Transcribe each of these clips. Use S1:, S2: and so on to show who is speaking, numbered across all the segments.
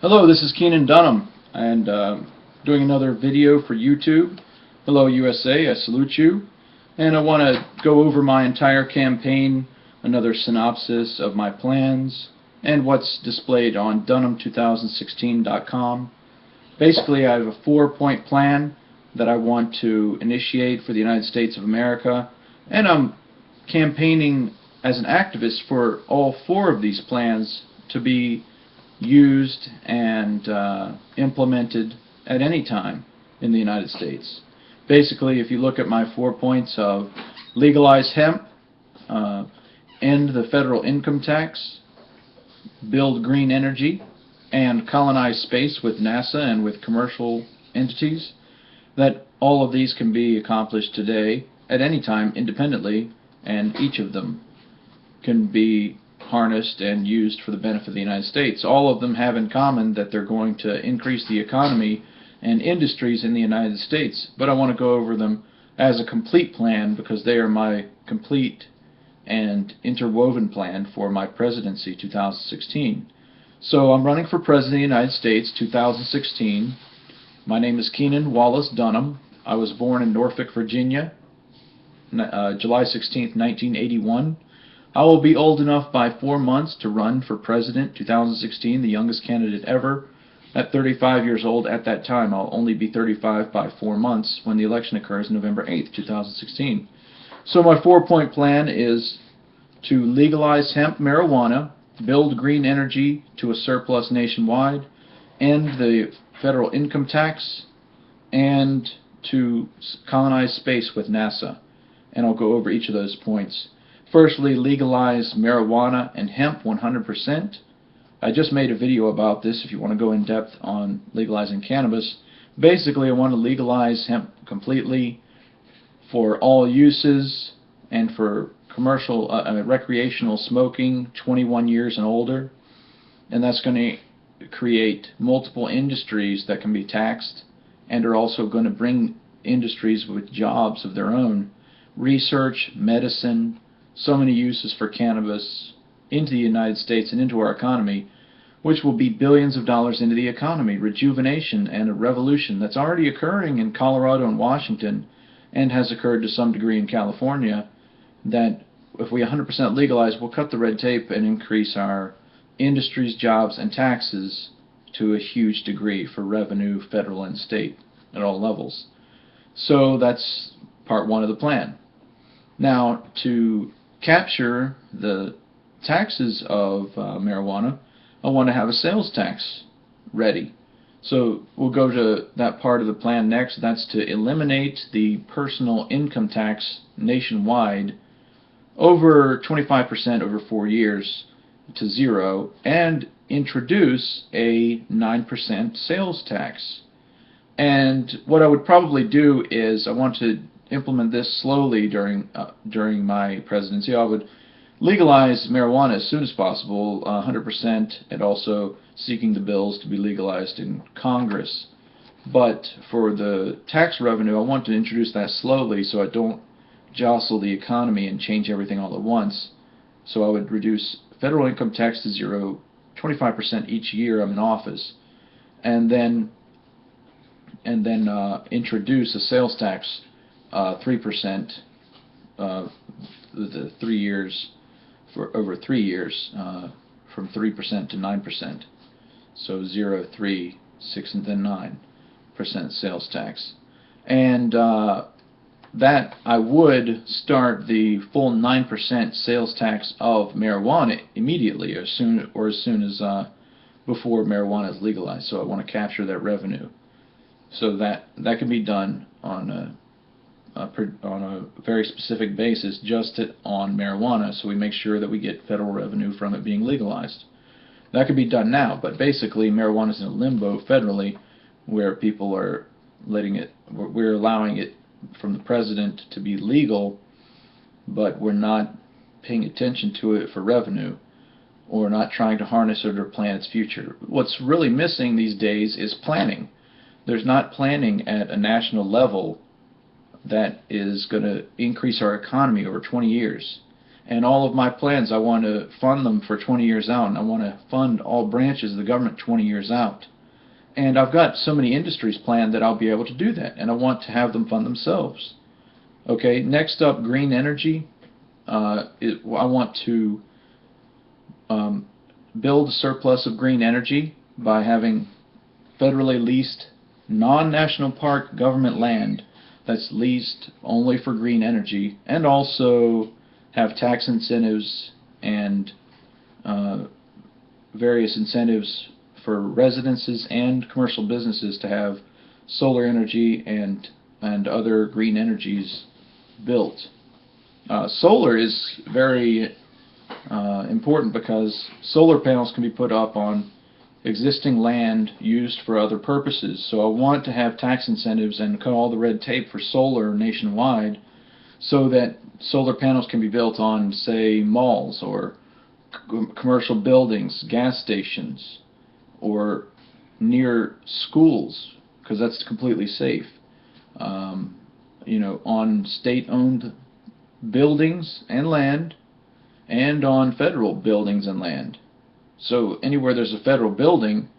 S1: Hello, this is Keenan Dunham, and doing another video for YouTube. Hello USA, I salute you. And I want to go over my entire campaign, another synopsis of my plans, and what's displayed on Dunham2016.com. Basically, I have a 4-point plan that I want to initiate for the United States of America, and I'm campaigning as an activist for all 4 of these plans to be used and implemented at any time in the United States. Basically, if you look at my 4 points of legalize hemp, end the federal income tax, build green energy, and colonize space with NASA and with commercial entities, that all of these can be accomplished today at any time independently, and each of them can be harnessed and used for the benefit of the United States. All of them have in common that they're going to increase the economy and industries in the United States, but I want to go over them as a complete plan because they are my complete and interwoven plan for my presidency 2016. So I'm running for President of the United States 2016. My name is Keenan Wallace Dunham. I was born in Norfolk, Virginia, July 16th, 1981. I will be old enough by 4 months to run for President 2016, the youngest candidate ever. At 35 years old at that time, I'll only be 35 by 4 months when the election occurs November 8th, 2016. So my 4-point plan is to legalize hemp marijuana, build green energy to a surplus nationwide, end the federal income tax, and to colonize space with NASA. And I'll go over each of those points. Firstly, legalize marijuana and hemp 100%. I just made a video about this if you want to go in depth on legalizing cannabis. Basically, I want to legalize hemp completely for all uses and for commercial, recreational smoking 21 years and older. And that's going to create multiple industries that can be taxed and are also going to bring industries with jobs of their own. Research, medicine, so many uses for cannabis into the United States and into our economy, which will be billions of dollars into the economy, rejuvenation and a revolution that's already occurring in Colorado and Washington and has occurred to some degree in California, that if we 100% legalize, we'll cut the red tape and increase our industries, jobs, and taxes to a huge degree for revenue, federal and state, at all levels. So that's part 1 of the plan. Now, to capture the taxes of marijuana, I want to have a sales tax ready. So we'll go to that part of the plan next. That's to eliminate the personal income tax nationwide over 25% over 4 years to 0, and introduce a 9% sales tax. And what I would probably do is I want to implement this slowly during my presidency. I would legalize marijuana as soon as possible, 100%, and also seeking the bills to be legalized in Congress. But for the tax revenue, I want to introduce that slowly so I don't jostle the economy and change everything all at once. So I would reduce federal income tax to 0, 25% each year I'm in office, and then introduce a sales tax 3% the 3 years, for over 3 years, from 3% to 9%. So 0, 3, 6, and then 9% sales tax. And that I would start the full 9% sales tax of marijuana immediately, as soon as before marijuana is legalized. So I want to capture that revenue. So that can be done on a very specific basis, just on marijuana, so we make sure that we get federal revenue from it being legalized. That can be done now, but basically marijuana is in a limbo federally, where people are we're allowing it from the president to be legal, but we're not paying attention to it for revenue, or not trying to harness it or plan its future. What's really missing these days is planning. There's not planning at a national level that is going to increase our economy over 20 years. And all of my plans, I want to fund them for 20 years out, and I want to fund all branches of the government 20 years out. And I've got so many industries planned that I'll be able to do that, and I want to have them fund themselves. Okay, next up, green energy. I want to build a surplus of green energy by having federally leased non-national park government land that's leased only for green energy, and also have tax incentives and various incentives for residences and commercial businesses to have solar energy and other green energies built. Solar is very important because solar panels can be put up on existing land used for other purposes. So I want to have tax incentives and cut all the red tape for solar nationwide so that solar panels can be built on, say, malls or commercial buildings, gas stations, or near schools, because that's completely safe. On state-owned buildings and land, and on federal buildings and land. So anywhere there's a federal building,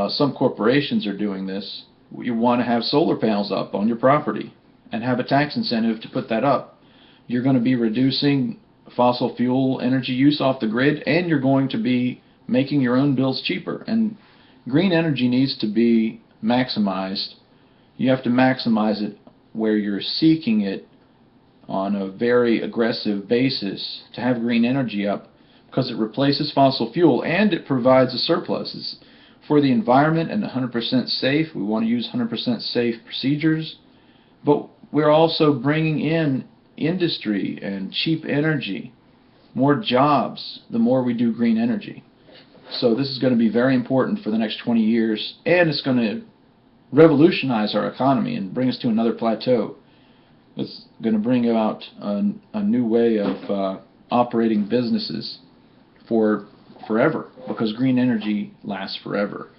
S1: some corporations are doing this. You want to have solar panels up on your property and have a tax incentive to put that up. You're going to be reducing fossil fuel energy use off the grid, and you're going to be making your own bills cheaper. And green energy needs to be maximized. You have to maximize it where you're seeking it on a very aggressive basis to have green energy up, because it replaces fossil fuel and it provides a surplus. It's for the environment and 100% safe. We want to use 100% safe procedures, but we're also bringing in industry and cheap energy, more jobs, the more we do green energy. So this is going to be very important for the next 20 years, and it's going to revolutionize our economy and bring us to another plateau. It's going to bring about a new way of operating businesses for forever, because green energy lasts forever.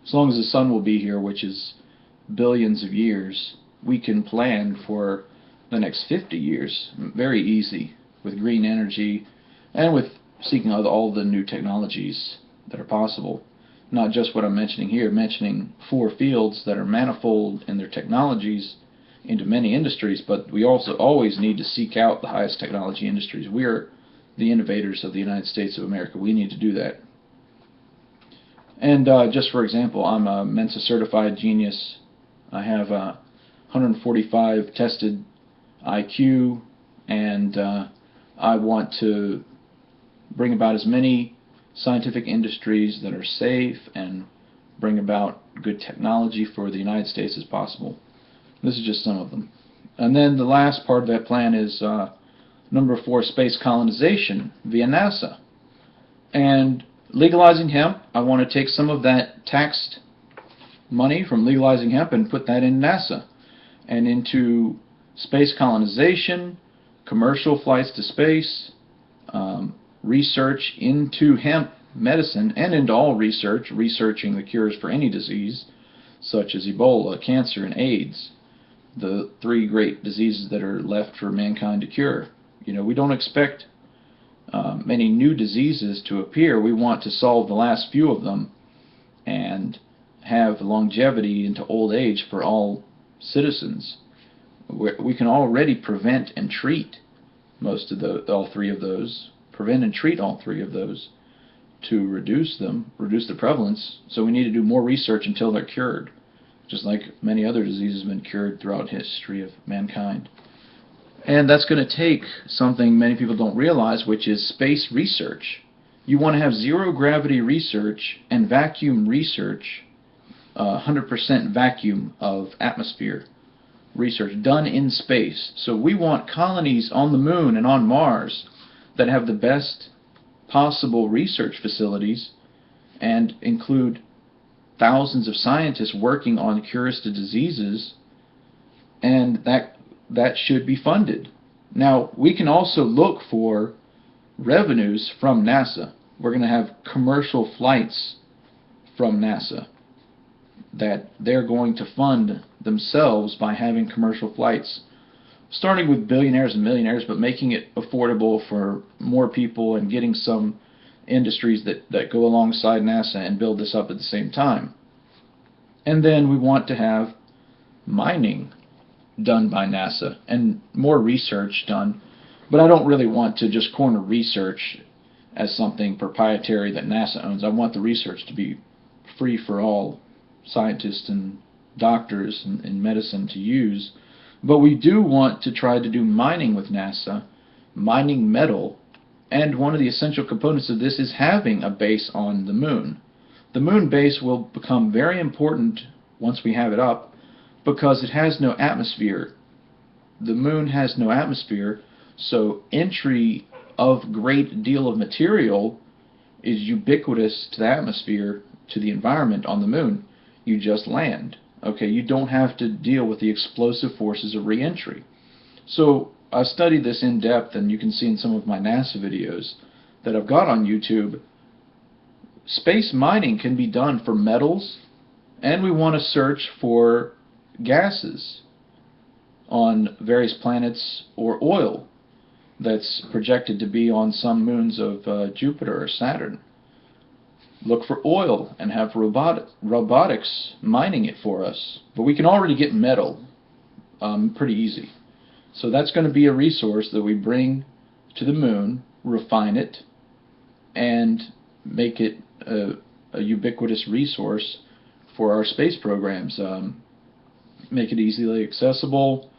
S1: As long as the sun will be here, which is billions of years, we can plan for the next 50 years very easy with green energy and with seeking out all the new technologies that are possible. Not just what I'm mentioning here, mentioning 4 fields that are manifold in their technologies into many industries, but we also always need to seek out the highest technology industries. We are the innovators of the United States of America. We need to do that. And just for example, I'm a Mensa certified genius. I have 145 tested IQ, and I want to bring about as many scientific industries that are safe and bring about good technology for the United States as possible. This is just some of them. And then the last part of that plan is number 4, space colonization via NASA. And legalizing hemp, I want to take some of that taxed money from legalizing hemp and put that in NASA and into space colonization, commercial flights to space, research into hemp medicine, and into all research, researching the cures for any disease, such as Ebola, cancer, and AIDS, the 3 great diseases that are left for mankind to cure. We don't expect many new diseases to appear. We want to solve the last few of them and have longevity into old age for all citizens. We can already prevent and treat all 3 of those. Prevent and treat all 3 of those to reduce the prevalence. So we need to do more research until they're cured, just like many other diseases have been cured throughout history of mankind. And that's going to take something many people don't realize, which is space research. You want to have zero gravity research and vacuum research, 100% vacuum of atmosphere research done in space. So we want colonies on the moon and on Mars that have the best possible research facilities and include thousands of scientists working on cures to diseases, and that should be funded. Now, we can also look for revenues from NASA. We're going to have commercial flights from NASA that they're going to fund themselves by having commercial flights starting with billionaires and millionaires, but making it affordable for more people and getting some industries that go alongside NASA and build this up at the same time. And then we want to have mining done by NASA and more research done, but I don't really want to just corner research as something proprietary that NASA owns. I want the research to be free for all scientists and doctors in medicine to use. But we do want to try to do mining with NASA, mining metal, and one of the essential components of this is having a base on the moon. The moon base will become very important once we have it up because it has no atmosphere. The moon has no atmosphere, so entry of great deal of material is ubiquitous to the atmosphere, to the environment on the moon. You just land. Okay, you don't have to deal with the explosive forces of re-entry. So I studied this in depth, and you can see in some of my NASA videos that I've got on YouTube. Space mining can be done for metals, and we want to search for gases on various planets or oil that's projected to be on some moons of Jupiter or Saturn. Look for oil and have robotics mining it for us. But we can already get metal pretty easy. So that's going to be a resource that we bring to the moon, refine it, and make it a ubiquitous resource for our space programs. Make it easily accessible,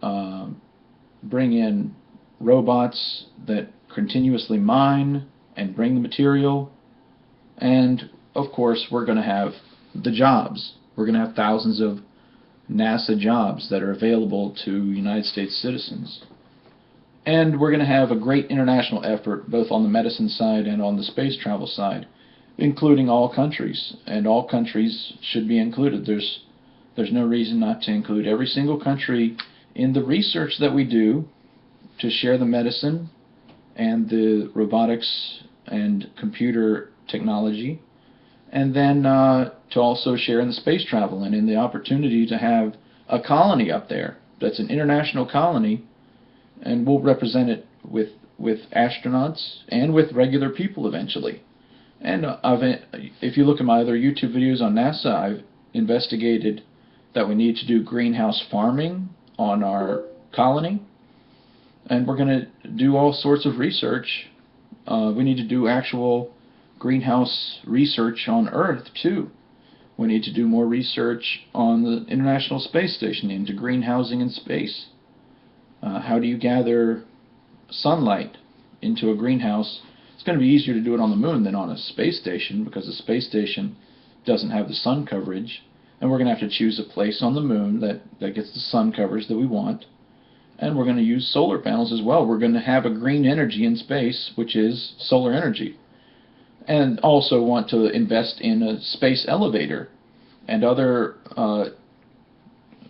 S1: bring in robots that continuously mine and bring the material, and of course we're going to have the jobs. We're going to have thousands of NASA jobs that are available to United States citizens. And we're going to have a great international effort both on the medicine side and on the space travel side, including all countries, and all countries should be included. There's no reason not to include every single country in the research that we do to share the medicine and the robotics and computer technology, and then to also share in the space travel and in the opportunity to have a colony up there that's an international colony, and we'll represent it with astronauts and with regular people eventually. And if you look at my other YouTube videos on NASA, I've investigated that we need to do greenhouse farming on our colony, and we're going to do all sorts of research. We need to do actual greenhouse research on Earth too. We need to do more research on the International Space Station into greenhousing in space. How do you gather sunlight into a greenhouse? It's going to be easier to do it on the moon than on a space station because the space station doesn't have the sun coverage, and we're going to have to choose a place on the moon that gets the sun coverage that we want. And we're going to use solar panels as well. We're going to have a green energy in space, which is solar energy. And also want to invest in a space elevator and other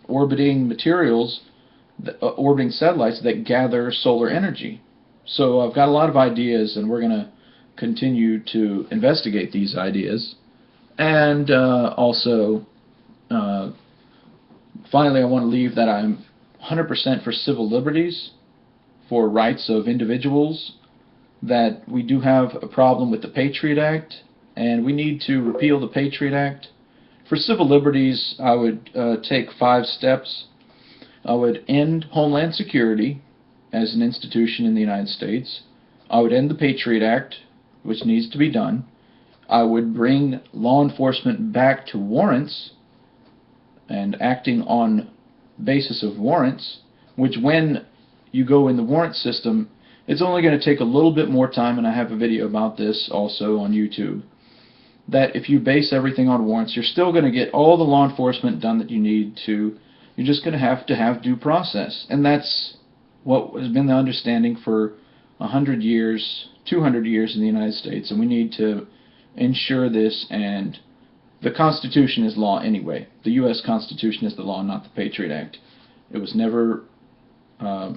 S1: orbiting materials, orbiting satellites that gather solar energy. So I've got a lot of ideas, and we're going to continue to investigate these ideas. And also, finally, I want to leave that I'm 100% for civil liberties, for rights of individuals, that we do have a problem with the Patriot Act, and we need to repeal the Patriot Act. For civil liberties, I would take 5 steps. I would end Homeland Security as an institution in the United States. I would end the Patriot Act, which needs to be done. I would bring law enforcement back to warrants and acting on basis of warrants, which when you go in the warrant system, it's only going to take a little bit more time, and I have a video about this also on YouTube, that if you base everything on warrants, you're still going to get all the law enforcement done that you need to. You're just going to have due process. And that's what has been the understanding for 100 years, 200 years in the United States, and we need to ensure this. And the Constitution is law anyway. The U.S. Constitution is the law, not the Patriot Act. It was never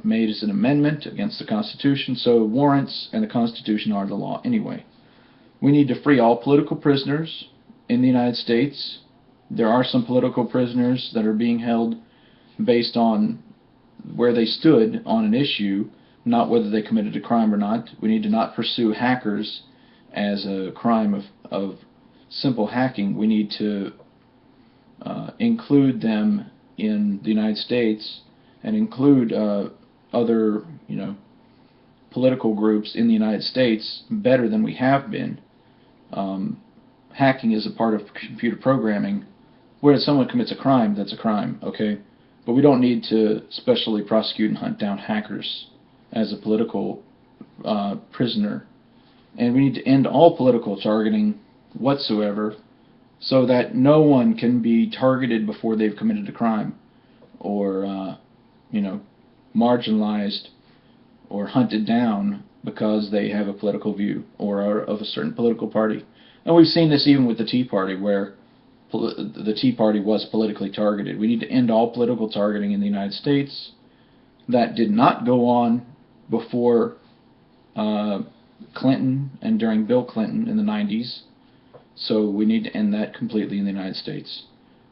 S1: made as an amendment against the Constitution, so warrants and the Constitution are the law anyway. We need to free all political prisoners in the United States. There are some political prisoners that are being held based on where they stood on an issue, not whether they committed a crime or not. We need to not pursue hackers as a crime of simple hacking. We need to include them in the United States and include other, political groups in the United States better than we have been. Hacking is a part of computer programming. Where someone commits a crime, that's a crime, okay? But we don't need to specially prosecute and hunt down hackers as a political prisoner. And we need to end all political targeting whatsoever, so that no one can be targeted before they've committed a crime, or marginalized or hunted down because they have a political view or are of a certain political party. And we've seen this even with the Tea Party, where the Tea Party was politically targeted. We need to end all political targeting in the United States. That did not go on before Clinton and during Bill Clinton in the 90s. So we need to end that completely in the United States.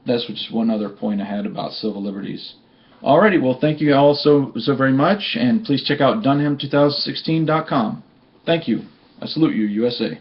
S1: That's just one other point I had about civil liberties. Alrighty, well, thank you all so very much, and please check out Dunham2016.com. Thank you. I salute you, USA.